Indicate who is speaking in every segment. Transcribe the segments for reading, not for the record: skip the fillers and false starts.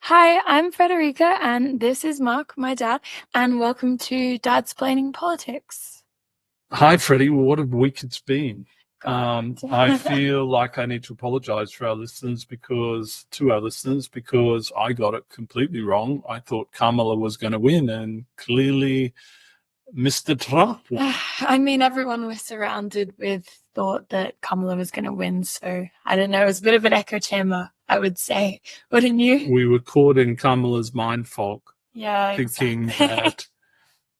Speaker 1: Hi, I'm Frederica, and this is Mark, my dad, and welcome to Dad's Planning Politics.
Speaker 2: Hi, Freddie. What a week it's been.
Speaker 1: God.
Speaker 2: I feel like I need to apologize for to our listeners, because I got it completely wrong. I thought Kamala was going to win, and clearly Mr. Trump won.
Speaker 1: I mean, everyone was surrounded with thought that Kamala was going to win, so I don't know. It was a bit of an echo chamber, I would say. Wouldn't you?
Speaker 2: We were caught in Kamala's mind fog,
Speaker 1: Yeah,
Speaker 2: thinking
Speaker 1: exactly.
Speaker 2: that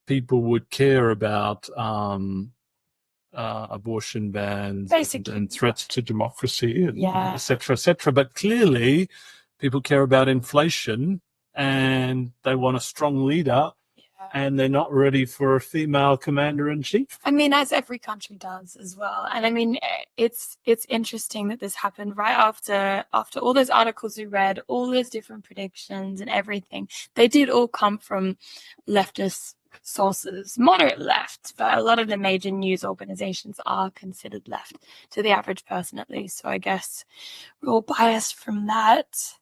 Speaker 2: people would care about abortion bans
Speaker 1: Basically,
Speaker 2: and threats to democracy, and
Speaker 1: yeah.
Speaker 2: et cetera, et cetera. But clearly, people care about inflation, and they want a strong leader, and they're not ready for a female commander in chief.
Speaker 1: I mean, as every country does as well. And I mean, it's interesting that this happened right after all those articles we read, all those different predictions and everything. They did all come from leftist sources, moderate left, but a lot of the major news organizations are considered left to the average person, at least. So I guess we're all biased from that.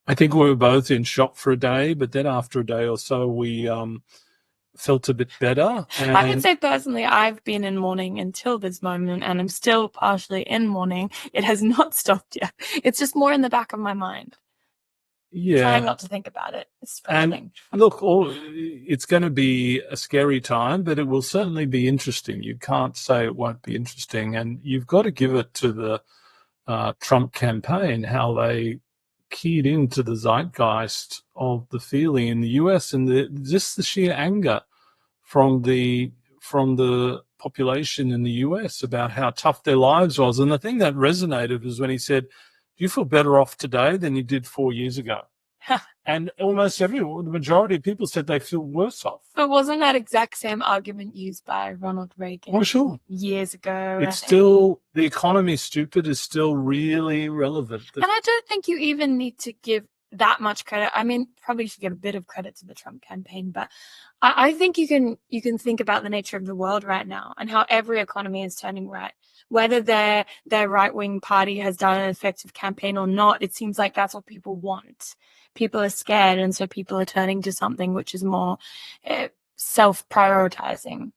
Speaker 2: I think we were both in shock for a day, but then after a day or so, we felt a bit better.
Speaker 1: I would say personally, I've been in mourning until this moment, and I'm still partially in mourning. It has not stopped yet. It's just more in the back of my mind. Trying not to think about it.
Speaker 2: And look, it's going to be a scary time, but it will certainly be interesting. You can't say it won't be interesting. And you've got to give it to the Trump campaign, how they keyed into the zeitgeist of the feeling in the US, and just the sheer anger from the population in the US about how tough their lives was. And the thing that resonated was when he said, "Do you feel better off today than you did 4 years ago?" And almost everyone, the majority of people said they feel worse off.
Speaker 1: But wasn't that exact same argument used by Ronald Reagan
Speaker 2: Oh, sure.
Speaker 1: years ago?
Speaker 2: It's still, the economy stupid is still really relevant.
Speaker 1: And I don't think you even need to give that much credit. I mean, probably should give a bit of credit to the Trump campaign, but I think you can think about the nature of the world right now and how every economy is turning right. Whether their right wing party has done an effective campaign or not, it seems like that's what people want. People are scared, and so people are turning to something which is more self prioritizing.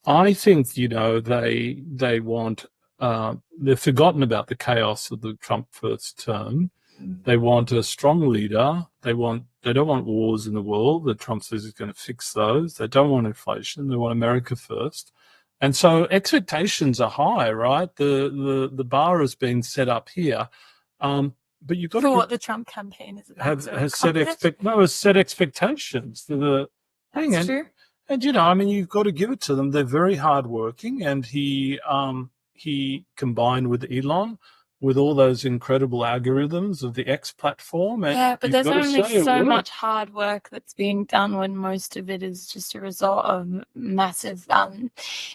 Speaker 2: I think, they want, they've forgotten about the chaos of the Trump first term. They want a strong leader. They don't want wars in the world. The Trump says he's going to fix those. They don't want inflation. They want America first. And so expectations are high, right? The bar has been set up here. But you've got
Speaker 1: for what the Trump campaign is about.
Speaker 2: Has set expectations to the thing.
Speaker 1: That's true.
Speaker 2: And I mean, you've got to give it to them. They're very hardworking, and he combined with Elon, with all those incredible algorithms of the X platform. And
Speaker 1: yeah, but there's only so much hard work that's being done when most of it is just a result of massive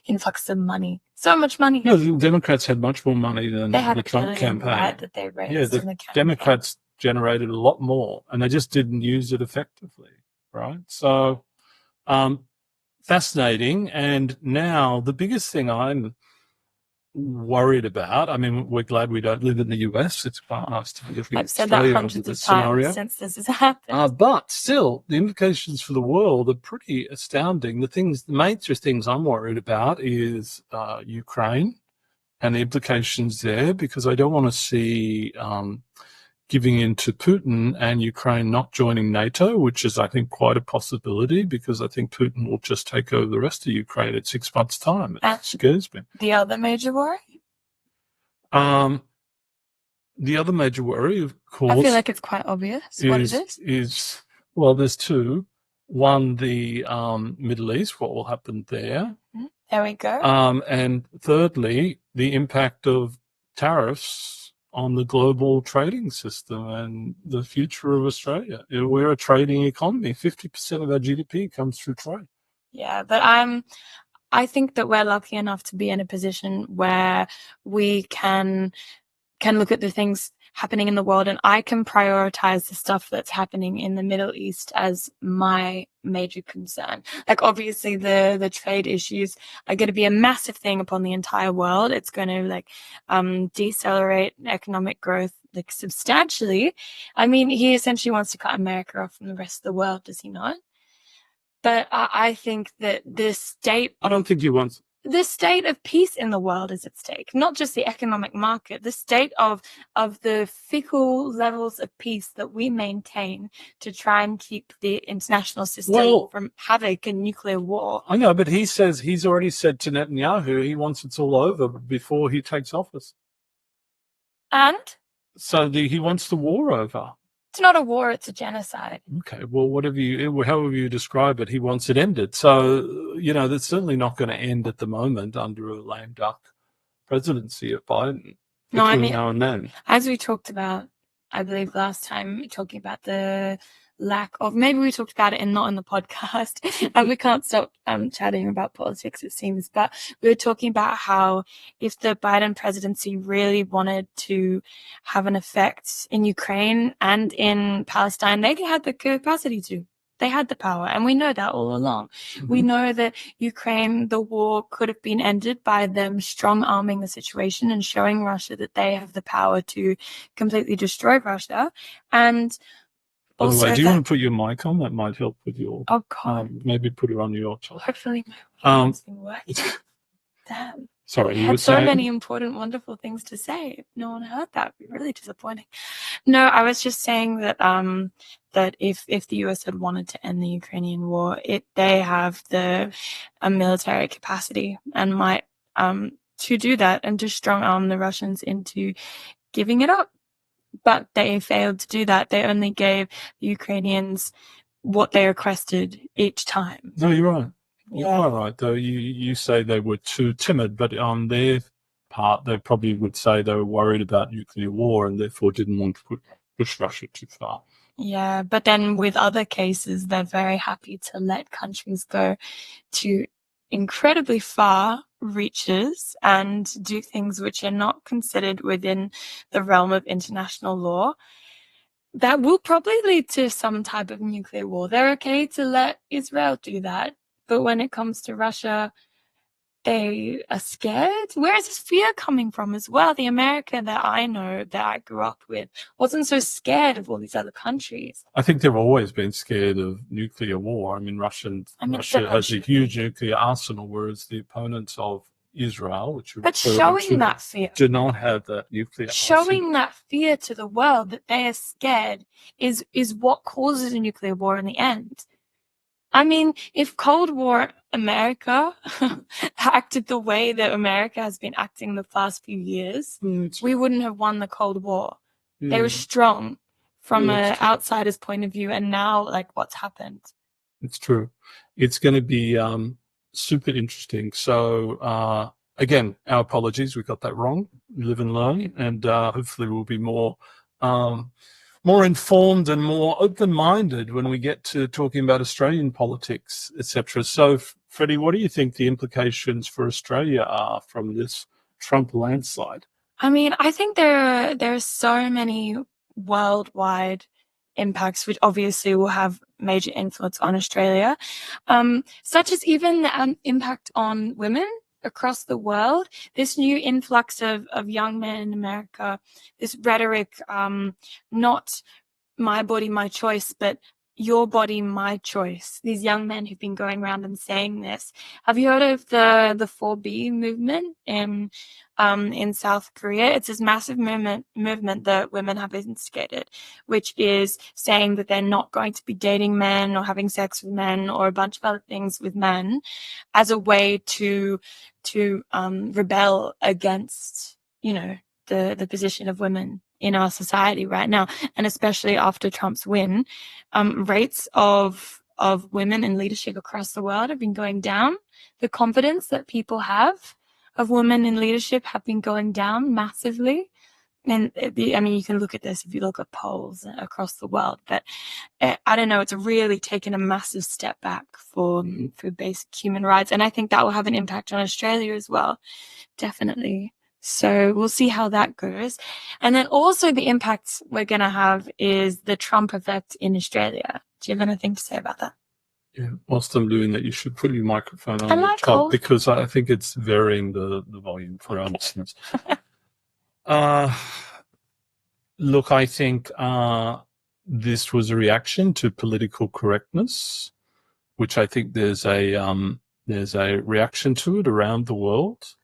Speaker 1: influx of money. So much money.
Speaker 2: No, the Democrats had much more money than the Trump campaign.
Speaker 1: Right, that they raised.
Speaker 2: Yeah, the Democrats generated a lot more, and they just didn't use it effectively, right? So, fascinating. And now the biggest thing I'm worried about, I mean, we're glad we don't live in the US. It's quite nice to be
Speaker 1: I've said that hundreds of times since this has happened.
Speaker 2: But still, the implications for the world are pretty astounding. The major things I'm worried about is Ukraine and the implications there, because I don't want to see giving in to Putin and Ukraine not joining NATO, which is, I think, quite a possibility, because I think Putin will just take over the rest of Ukraine in 6 months' time. It scares me.
Speaker 1: The other major worry?
Speaker 2: The other major worry, of course,
Speaker 1: I feel like it's quite obvious. What is it?
Speaker 2: Well, there's two. One, the Middle East, what will happen there.
Speaker 1: There we go.
Speaker 2: And thirdly, the impact of tariffs on the global trading system and the future of Australia. We're a trading economy. 50% of our GDP comes through trade.
Speaker 1: Yeah, but I think that we're lucky enough to be in a position where we can look at the things happening in the world, and I can prioritize the stuff that's happening in the Middle East as my major concern. Like, obviously the trade issues are going to be a massive thing upon the entire world. It's going to decelerate economic growth. like substantially. I mean, he essentially wants to cut America off from the rest of the world, does he not? But I think that
Speaker 2: I don't think he wants.
Speaker 1: the state of peace in the world is at stake, not just the economic market, the state of the fickle levels of peace that we maintain to try and keep the international system from havoc and nuclear war.
Speaker 2: I know, but he's already said to Netanyahu he wants it all over before he takes office.
Speaker 1: And?
Speaker 2: So he wants the war over.
Speaker 1: It's not a war, it's a genocide.
Speaker 2: Okay, well, however you describe it, he wants it ended. So, that's certainly not going to end at the moment under a lame duck presidency of Biden between now and then.
Speaker 1: As we talked about, I believe last time, talking about the lack of, maybe we talked about it and not in the podcast, and we can't stop chatting about politics, it seems, but we were talking about how if the Biden presidency really wanted to have an effect in Ukraine and in Palestine, they had the capacity to. They had the power, and we know that all along. Mm-hmm. We know that Ukraine, the war could have been ended by them strong-arming the situation and showing Russia that they have the power to completely destroy Russia. And
Speaker 2: by the way, do you want to put your mic on? That might help with your...
Speaker 1: Oh, God.
Speaker 2: Maybe put it on your...
Speaker 1: Hopefully my mic's been working. Damn.
Speaker 2: Sorry,
Speaker 1: I had so many important, wonderful things to say. If no one heard that, it'd be really disappointing. No, I was just saying that that if the US had wanted to end the Ukrainian war, they have the military capacity and might to do that and to strong arm the Russians into giving it up. But they failed to do that. They only gave the Ukrainians what they requested each time.
Speaker 2: No, you're right. You are right, though. You say they were too timid, but on their part, they probably would say they were worried about nuclear war and therefore didn't want to push Russia too far.
Speaker 1: Yeah, but then with other cases, they're very happy to let countries go to incredibly far reaches and do things which are not considered within the realm of international law. That will probably lead to some type of nuclear war. They're okay to let Israel do that. But when it comes to Russia, they are scared. Where is this fear coming from as well? The America that I know, that I grew up with, wasn't so scared of all these other countries.
Speaker 2: I think they've always been scared of nuclear war. I mean, Russia has a huge nuclear arsenal, whereas the opponents of Israel, which
Speaker 1: showing that fear,
Speaker 2: do not have that nuclear
Speaker 1: showing that fear to the world that they are scared is what causes a nuclear war in the end. I mean, if Cold War America acted the way that America has been acting the past few years, we wouldn't have won the Cold War. Yeah. They were strong from an outsider's point of view, and now, what's happened?
Speaker 2: It's true. It's going to be super interesting. So, again, our apologies. We got that wrong. We live and learn, and hopefully we'll be more informed and more open-minded when we get to talking about Australian politics, etc. So, Freddie, what do you think the implications for Australia are from this Trump landslide?
Speaker 1: I mean, I think there are so many worldwide impacts, which obviously will have major influence on Australia, such as even the impact on women across the world. This new influx of young men in America, this rhetoric, not my body, my choice, but your body, my choice. These young men who've been going around and saying this. Have you heard of the 4B movement in South Korea? It's this massive movement that women have instigated, which is saying that they're not going to be dating men or having sex with men or a bunch of other things with men as a way to rebel against, the position of women in our society right now, and especially after Trump's win, rates of women in leadership across the world have been going down. The confidence that people have of women in leadership have been going down massively. And you can look at this if you look at polls across the world, but I don't know, it's really taken a massive step back for basic human rights. And I think that will have an impact on Australia as well. Definitely. So we'll see how that goes. And then also the impact we're going to have is the Trump effect in Australia. Do you have anything to say about that?
Speaker 2: Yeah, whilst I'm doing that, you should put your microphone on the top because I think it's varying the volume for our listeners. Look, I think this was a reaction to political correctness, which I think there's a reaction to it around the world.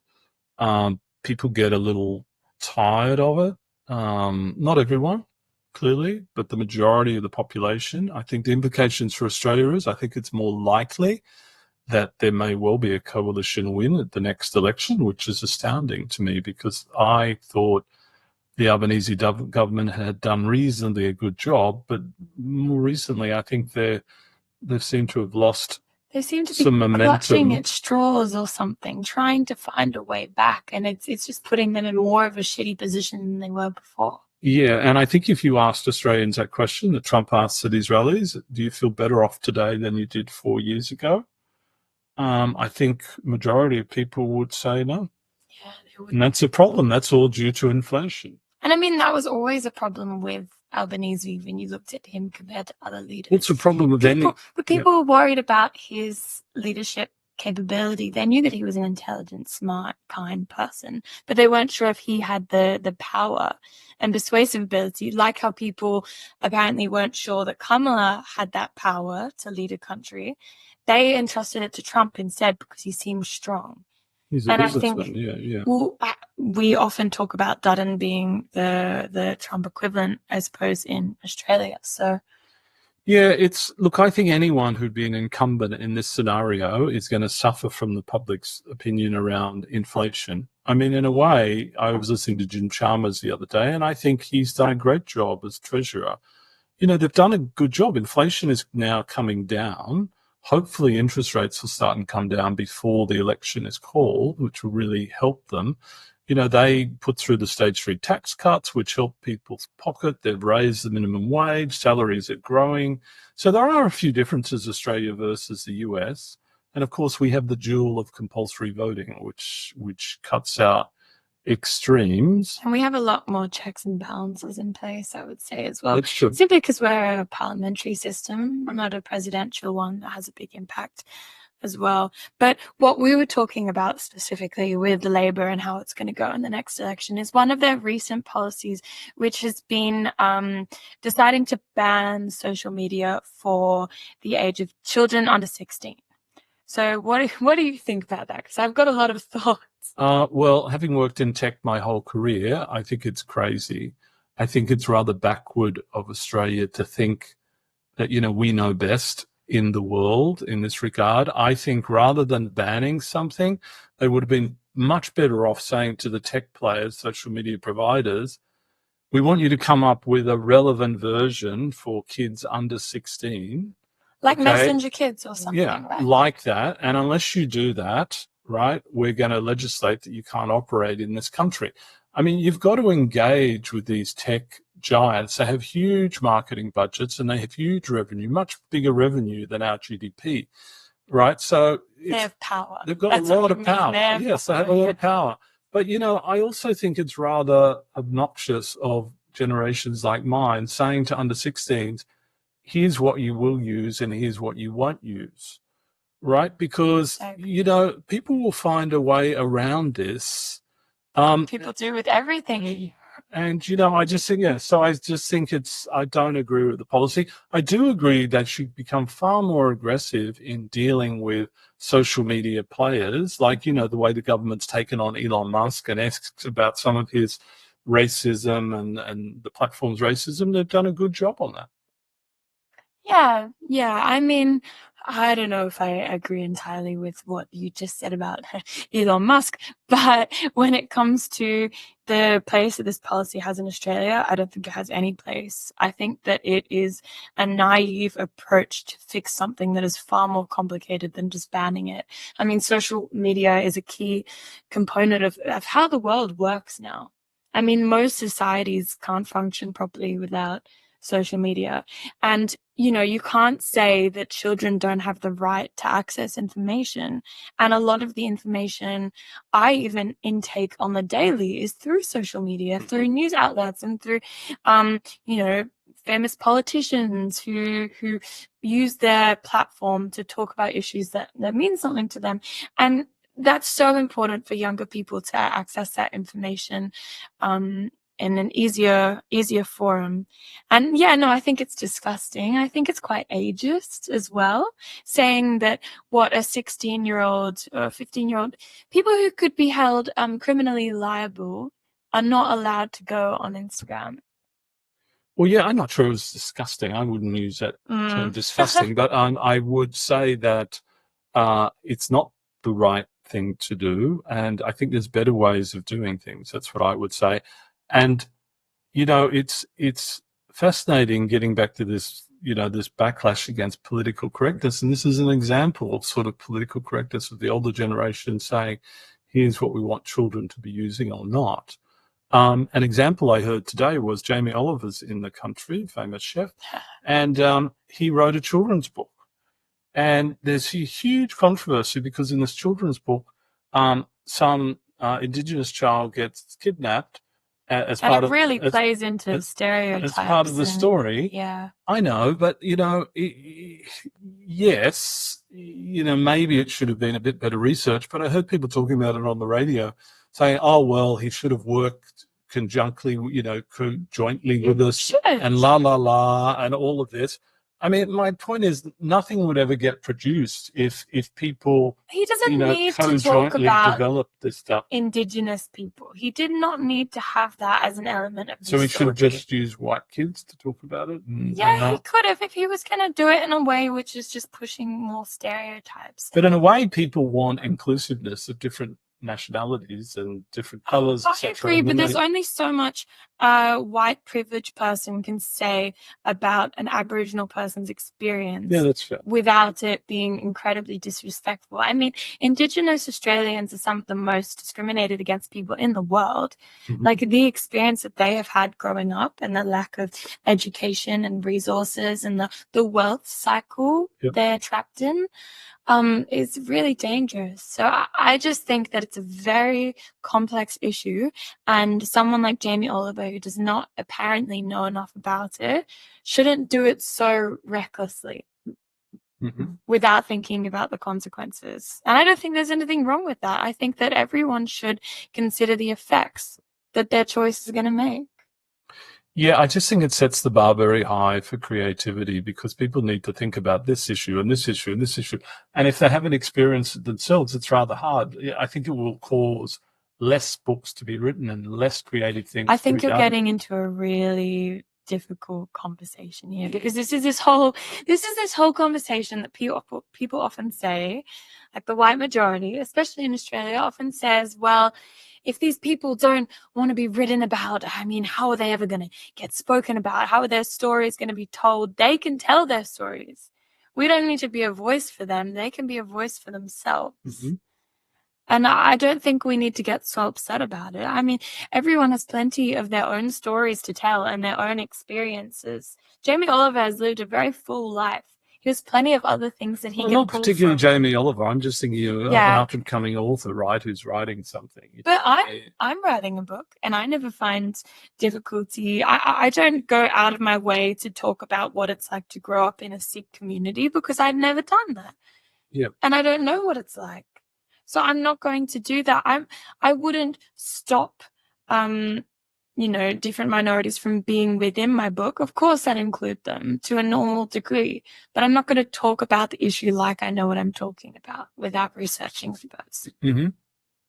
Speaker 2: People get a little tired of it. Not everyone, clearly, but the majority of the population. I think the implications for Australia is I think it's more likely that there may well be a coalition win at the next election, which is astounding to me because I thought the Albanese government had done reasonably a good job, but more recently, I think they've seemed to have lost
Speaker 1: They seem to be
Speaker 2: some
Speaker 1: clutching
Speaker 2: momentum.
Speaker 1: at straws or something, trying to find a way back, and it's just putting them in more of a shitty position than they were before.
Speaker 2: Yeah, and I think if you asked Australians that question that Trump asked at his rallies, do you feel better off today than you did 4 years ago? I think majority of people would say no.
Speaker 1: Yeah, they would.
Speaker 2: And that's a problem. That's all due to inflation.
Speaker 1: And I mean, that was always a problem with Albanese when you looked at him compared to other leaders.
Speaker 2: What's the problem with any?
Speaker 1: But people were worried about his leadership capability. They knew that he was an intelligent, smart, kind person, but they weren't sure if he had the power and persuasive ability, like how people apparently weren't sure that Kamala had that power to lead a country. They entrusted it to Trump instead because he seemed strong.
Speaker 2: He's a
Speaker 1: And I
Speaker 2: businessman.
Speaker 1: think,
Speaker 2: Yeah.
Speaker 1: well, we often talk about Dutton being the Trump equivalent, I suppose, in Australia. So
Speaker 2: Yeah, look, I think anyone who'd be an incumbent in this scenario is going to suffer from the public's opinion around inflation. I mean, in a way, I was listening to Jim Chalmers the other day, and I think he's done a great job as treasurer. You know, they've done a good job. Inflation is now coming down. Hopefully, interest rates will start and come down before the election is called, which will really help them. You know, they put through the stage 3 tax cuts, which help people's pocket. They've raised the minimum wage. Salaries are growing. So there are a few differences, Australia versus the US. And of course, we have the jewel of compulsory voting, which cuts out extremes.
Speaker 1: and we have a lot more checks and balances in place, I would say, as well.
Speaker 2: That's true.
Speaker 1: Simply because we're a parliamentary system, not a presidential one that has a big impact as well. But what we were talking about specifically with Labor and how it's going to go in the next election is one of their recent policies, which has been deciding to ban social media for the age of children under 16. So what do you think about that? Because I've got a lot of thoughts.
Speaker 2: Well, having worked in tech my whole career, I think it's crazy. I think it's rather backward of Australia to think that, you know, we know best in the world in this regard. I think rather than banning something, they would have been much better off saying to the tech players, social media providers, we want you to come up with a relevant version for kids under 16.
Speaker 1: Like
Speaker 2: Okay.
Speaker 1: Messenger Kids or something,
Speaker 2: Yeah,
Speaker 1: right?
Speaker 2: like that. And unless you do that, right, we're going to legislate that you can't operate in this country. I mean, you've got to engage with these tech giants. They have huge marketing budgets and they have huge revenue, much bigger revenue than our GDP, right? So
Speaker 1: They have power.
Speaker 2: they've got
Speaker 1: That's
Speaker 2: a
Speaker 1: what
Speaker 2: lot
Speaker 1: you
Speaker 2: of
Speaker 1: mean.
Speaker 2: power.
Speaker 1: They have
Speaker 2: Yes, they
Speaker 1: power,
Speaker 2: have a lot
Speaker 1: yeah.
Speaker 2: of power. But, you know, I also think it's rather obnoxious of generations like mine saying to under 16s, here's what you will use and here's what you won't use, right? Because,
Speaker 1: Exactly.
Speaker 2: you know, people will find a way around this.
Speaker 1: People do with everything.
Speaker 2: And, you know, I just think, yeah, so I just think I don't agree with the policy. I do agree that should become far more aggressive in dealing with social media players, like, you know, the way the government's taken on Elon Musk and asks about some of his racism and the platform's racism. They've done a good job on that.
Speaker 1: Yeah. I mean, I don't know if I agree entirely with what you just said about Elon Musk, but when it comes to the place that this policy has in Australia, I don't think it has any place. I think that it is a naive approach to fix something that is far more complicated than just banning it. I mean, social media is a key component of how the world works now. I mean, most societies can't function properly without social media. And, you know, you can't say that children don't have the right to access information. And a lot of the information I even intake on the daily is through social media, through news outlets and through, you know, famous politicians who use their platform to talk about issues that mean something to them. And that's so important for younger people to access that information. in an easier forum. And yeah, no, I think it's disgusting. I think it's quite ageist as well, saying that what a 16-year-old or 15-year-old, people who could be held criminally liable are not allowed to go on Instagram.
Speaker 2: Well, yeah, I'm not sure it was disgusting. I wouldn't use that term disgusting, but I would say that it's not the right thing to do. And I think there's better ways of doing things. That's what I would say. And, it's fascinating getting back to this, this backlash against political correctness. And this is an example of sort of political correctness of the older generation saying, here's what we want children to be using or not. An example I heard today was Jamie Oliver's in the country, famous chef, and he wrote a children's book. And there's a huge controversy because in this children's book, some Indigenous child gets kidnapped as
Speaker 1: And
Speaker 2: part
Speaker 1: it
Speaker 2: of
Speaker 1: really plays into stereotypes.
Speaker 2: as part of the story.
Speaker 1: Yeah.
Speaker 2: I know, but yes, maybe it should have been a bit better research. But I heard people talking about it on the radio, saying, "Oh well, he should have worked conjunctly, jointly with us, and la la la, and all of this." I mean, my point is, nothing would ever get produced if people,
Speaker 1: He doesn't need to talk
Speaker 2: co-jointly
Speaker 1: about
Speaker 2: develop this stuff.
Speaker 1: Indigenous people. He did not need to have that as an element of the
Speaker 2: So he should have
Speaker 1: story.
Speaker 2: just used white kids to talk about it.
Speaker 1: Yeah, he could have if he was going to do it in a way which is just pushing more stereotypes.
Speaker 2: But in a way, people want inclusiveness of different nationalities and different colours,
Speaker 1: I
Speaker 2: etc.
Speaker 1: agree, but there's only so much a white privileged person can say about an Aboriginal person's experience.
Speaker 2: Yeah, that's fair.
Speaker 1: Without it being incredibly disrespectful. I mean, Indigenous Australians are some of the most discriminated against people in the world.
Speaker 2: Mm-hmm.
Speaker 1: Like the experience that they have had growing up and the lack of education and resources and the wealth cycle they're trapped in. Is really dangerous. So I just think that it's a very complex issue, and someone like Jamie Oliver, who does not apparently know enough about it, shouldn't do it so recklessly without thinking about the consequences. And I don't think there's anything wrong with that. I think that everyone should consider the effects that their choice is going to make.
Speaker 2: Yeah, I just think it sets the bar very high for creativity because people need to think about this issue and this issue and this issue. And if they haven't experienced it themselves, it's rather hard. I think it will cause less books to be written and less creative things.
Speaker 1: I think you're getting into a really difficult conversation here because this is this whole conversation that people often say, like the white majority, especially in Australia, often says, well, if these people don't want to be written about, I mean, how are they ever going to get spoken about? How are their stories going to be told? They can tell their stories. We don't need to be a voice for them. They can be a voice for themselves.
Speaker 2: Mm-hmm.
Speaker 1: And I don't think we need to get so upset about it. I mean, everyone has plenty of their own stories to tell and their own experiences. Jamie Oliver has lived a very full life. He has plenty of other things that he can
Speaker 2: not
Speaker 1: pull
Speaker 2: particularly
Speaker 1: from.
Speaker 2: Jamie Oliver. I'm just thinking of an up-and-coming author, right, who's writing something.
Speaker 1: But I'm writing a book, and I never find difficulty. I don't go out of my way to talk about what it's like to grow up in a Sikh community because I've never done that.
Speaker 2: Yeah.
Speaker 1: And I don't know what it's like. So I'm not going to do that. I wouldn't stop different minorities from being within my book. Of course, I'd include them to a normal degree, but I'm not going to talk about the issue like I know what I'm talking about without researching first.
Speaker 2: Mm-hmm.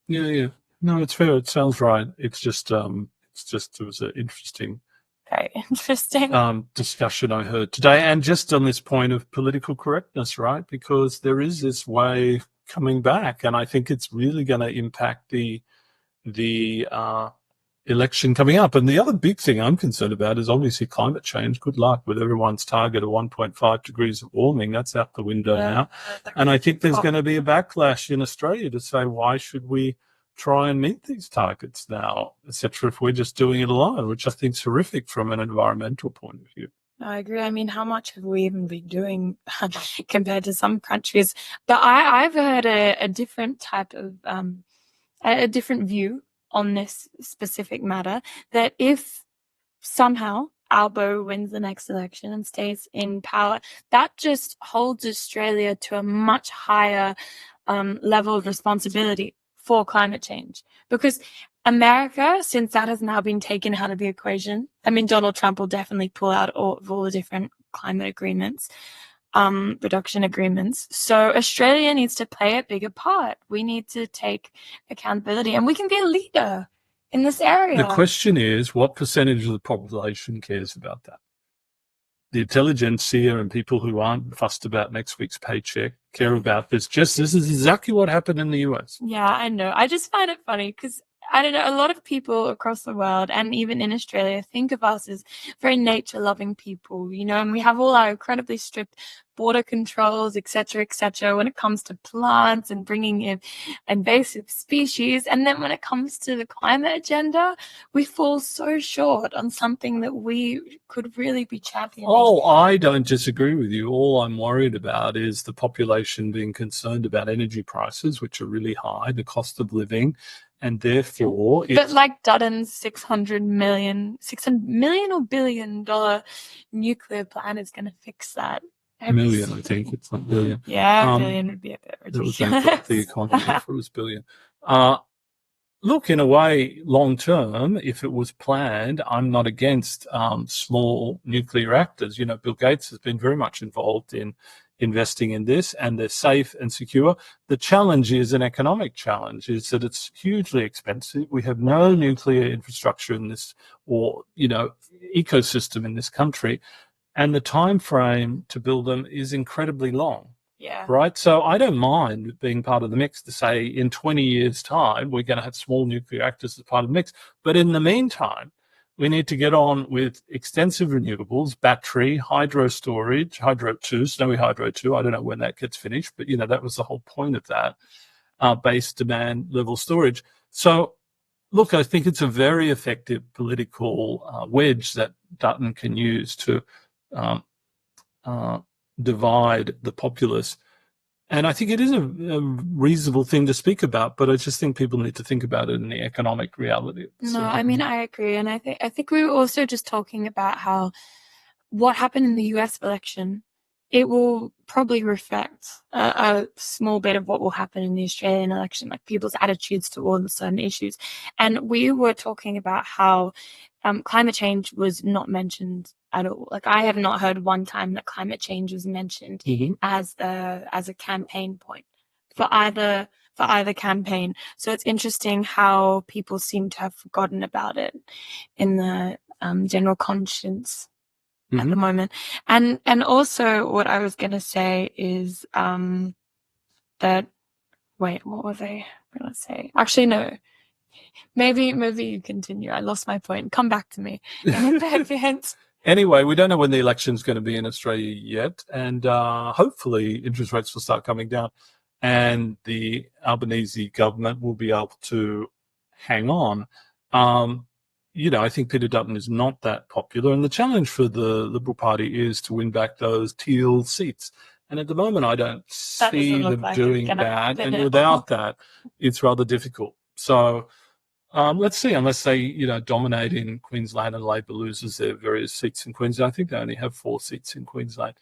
Speaker 2: Yeah. No, it's fair. It sounds right. It was an interesting,
Speaker 1: very interesting
Speaker 2: discussion I heard today, and just on this point of political correctness, right? Because there is this way coming back, and I think it's really going to impact the election coming up. And the other big thing I'm concerned about is obviously climate change. Good luck with everyone's target of 1.5 degrees of warming. That's out the window now. And I think there's going to be a backlash in Australia to say, why should we try and meet these targets now, etc., if we're just doing it alone, which I think is horrific from an environmental point of view.
Speaker 1: I agree. I mean, how much have we even been doing compared to some countries? But I've heard a different type of, a different view on this specific matter, that if somehow Albo wins the next election and stays in power, that just holds Australia to a much higher level of responsibility for climate change. Because America, since that has now been taken out of the equation, I mean, Donald Trump will definitely pull out all the different climate agreements, reduction agreements. So Australia needs to play a bigger part. We need to take accountability, and we can be a leader in this area.
Speaker 2: The question is, what percentage of the population cares about that? The intelligentsia and people who aren't fussed about next week's paycheck care about this. This is exactly what happened in the US.
Speaker 1: Yeah, I know. I just find it funny because I don't know, a lot of people across the world and even in Australia think of us as very nature loving people, and we have all our incredibly strict border controls, etc., when it comes to plants and bringing in invasive species. And then when it comes to the climate agenda, we fall so short on something that we could really be championing.
Speaker 2: Oh, I don't disagree with you. All I'm worried about is the population being concerned about energy prices, which are really high, the cost of living, and therefore
Speaker 1: But like Dutton's $600 million or billion-dollar nuclear plan is going to fix that.
Speaker 2: Million, I think. It's not billion.
Speaker 1: Yeah, billion would be a bit ridiculous.
Speaker 2: That would bankrupt the economy if it was billion. Look, in a way, long term, if it was planned, I'm not against small nuclear reactors. Bill Gates has been very much involved in investing in this, and they're safe and secure. The challenge is an economic challenge, is that it's hugely expensive. We have no nuclear infrastructure in this, or, ecosystem in this country. And the time frame to build them is incredibly long.
Speaker 1: Yeah.
Speaker 2: Right. So I don't mind being part of the mix to say in 20 years' time, we're going to have small nuclear reactors as part of the mix. But in the meantime, we need to get on with extensive renewables, battery, hydro storage, Hydro 2, Snowy Hydro 2. I don't know when that gets finished, but, that was the whole point of that, base demand level storage. So, look, I think it's a very effective political wedge that Dutton can use to divide the populace. And I think it is a reasonable thing to speak about, but I just think people need to think about it in the economic reality.
Speaker 1: No, I mean, I agree. And I think we were also just talking about how what happened in the US election, it will probably reflect a small bit of what will happen in the Australian election, like people's attitudes towards certain issues. And we were talking about how climate change was not mentioned at all. Like, I have not heard one time that climate change was mentioned as a campaign point for either campaign. So it's interesting how people seem to have forgotten about it in the general conscience at the moment. And also what I was going to say is that, wait, what was I going to say? Actually, no. Maybe you continue. I lost my point. Come back to me.
Speaker 2: Anyway, we don't know when the election's going to be in Australia yet, and hopefully interest rates will start coming down, and the Albanese government will be able to hang on. I think Peter Dutton is not that popular, and the challenge for the Liberal Party is to win back those teal seats. And at the moment, I don't see them doing that, and without that, it's rather difficult. So let's see, unless they, dominate in Queensland and Labor loses their various seats in Queensland. I think they only have 4 seats in Queensland.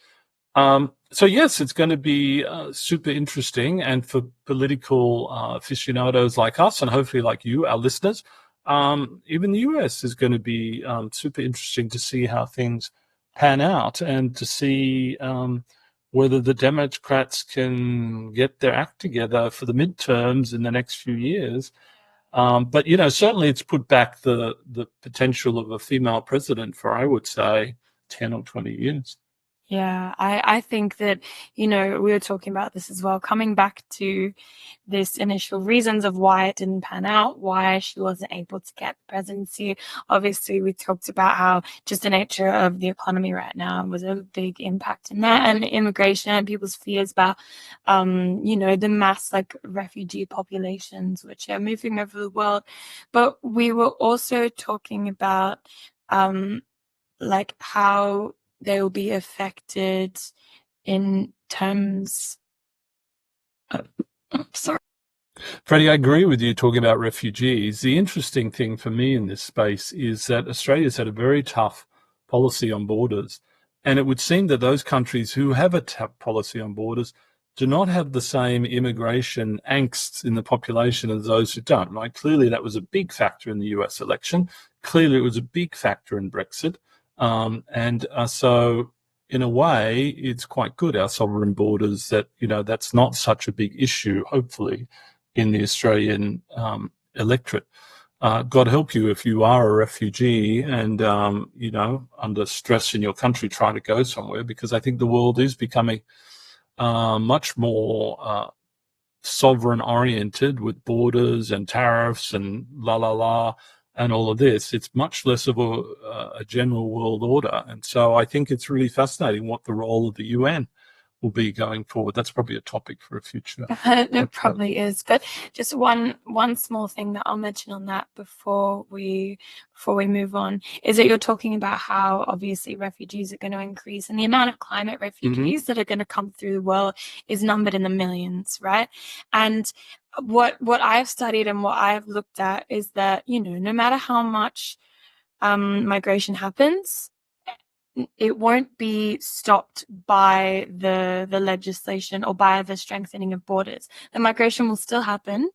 Speaker 2: So yes, it's going to be super interesting, and for political aficionados like us, and hopefully like you, our listeners, even the US is going to be super interesting to see how things pan out, and to see whether the Democrats can get their act together for the midterms in the next few years. But certainly it's put back the potential of a female president for, I would say, 10 or 20 years.
Speaker 1: Yeah, I think that, we were talking about this as well, coming back to this initial reasons of why it didn't pan out, why she wasn't able to get the presidency. Obviously, we talked about how just the nature of the economy right now was a big impact in that, and immigration and people's fears about, the mass refugee populations which are moving over the world. But we were also talking about how they will be affected in terms of, sorry.
Speaker 2: Freddie, I agree with you talking about refugees. The interesting thing for me in this space is that Australia's had a very tough policy on borders. And it would seem that those countries who have a tough policy on borders do not have the same immigration angst in the population as those who don't. Right? Clearly, that was a big factor in the US election. Clearly, it was a big factor in Brexit. So, in a way, it's quite good, our sovereign borders, that, that's not such a big issue, hopefully, in the Australian electorate. God help you if you are a refugee and, under stress in your country trying to go somewhere, because I think the world is becoming much more sovereign oriented, with borders and tariffs and and all of this. It's much less of a general world order. And so I think it's really fascinating what the role of the UN will be going forward. That's probably a topic for a future.
Speaker 1: It probably is, but just one small thing that I'll mention on that before we move on is that you're talking about how obviously refugees are going to increase, and the amount of climate refugees that are going to come through the world is numbered in the millions, right? And what I've studied and what I've looked at is that, no matter how much migration happens, it won't be stopped by the legislation or by the strengthening of borders. The migration will still happen,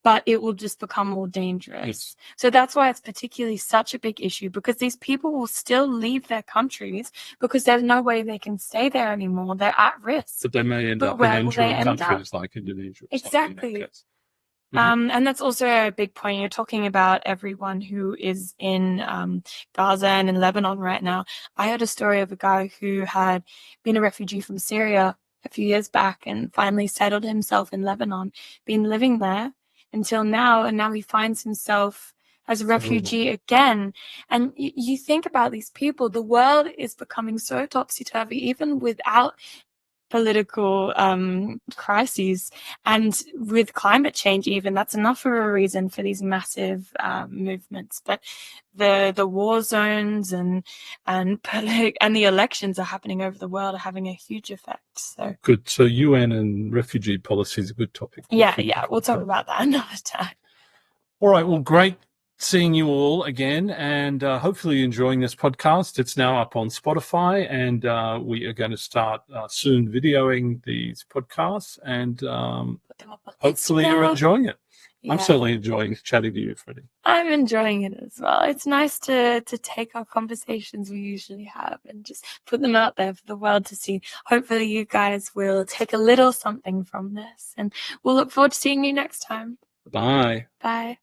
Speaker 1: but it will just become more dangerous.
Speaker 2: Yes.
Speaker 1: So that's why it's particularly such a big issue, because these people will still leave their countries because there's no way they can stay there anymore. They're at risk.
Speaker 2: But they may end
Speaker 1: But
Speaker 2: up in
Speaker 1: where will they
Speaker 2: injury
Speaker 1: end
Speaker 2: countries like Indonesia. Or
Speaker 1: Exactly.
Speaker 2: Mm-hmm.
Speaker 1: And that's also a big point. You're talking about everyone who is in Gaza and in Lebanon right now. I heard a story of a guy who had been a refugee from Syria a few years back and finally settled himself in Lebanon, been living there until now, and now he finds himself as a refugee again. And you think about these people, the world is becoming so topsy-turvy, even without political crises, and with climate change, even that's enough of a reason for these massive movements. But the war zones and the elections are happening over the world are having a huge effect. So
Speaker 2: good. So UN and refugee policy is a good topic.
Speaker 1: Yeah, we'll talk about that another time.
Speaker 2: All right. Well, great seeing you all again, and hopefully enjoying this podcast. It's now up on Spotify, and we are going to start soon videoing these podcasts, and hopefully you're enjoying it. Yeah. I'm certainly enjoying chatting to you, Freddie.
Speaker 1: I'm enjoying it as well. It's nice to take our conversations we usually have and just put them out there for the world to see. Hopefully you guys will take a little something from this, and we'll look forward to seeing you next time.
Speaker 2: Bye.
Speaker 1: Bye.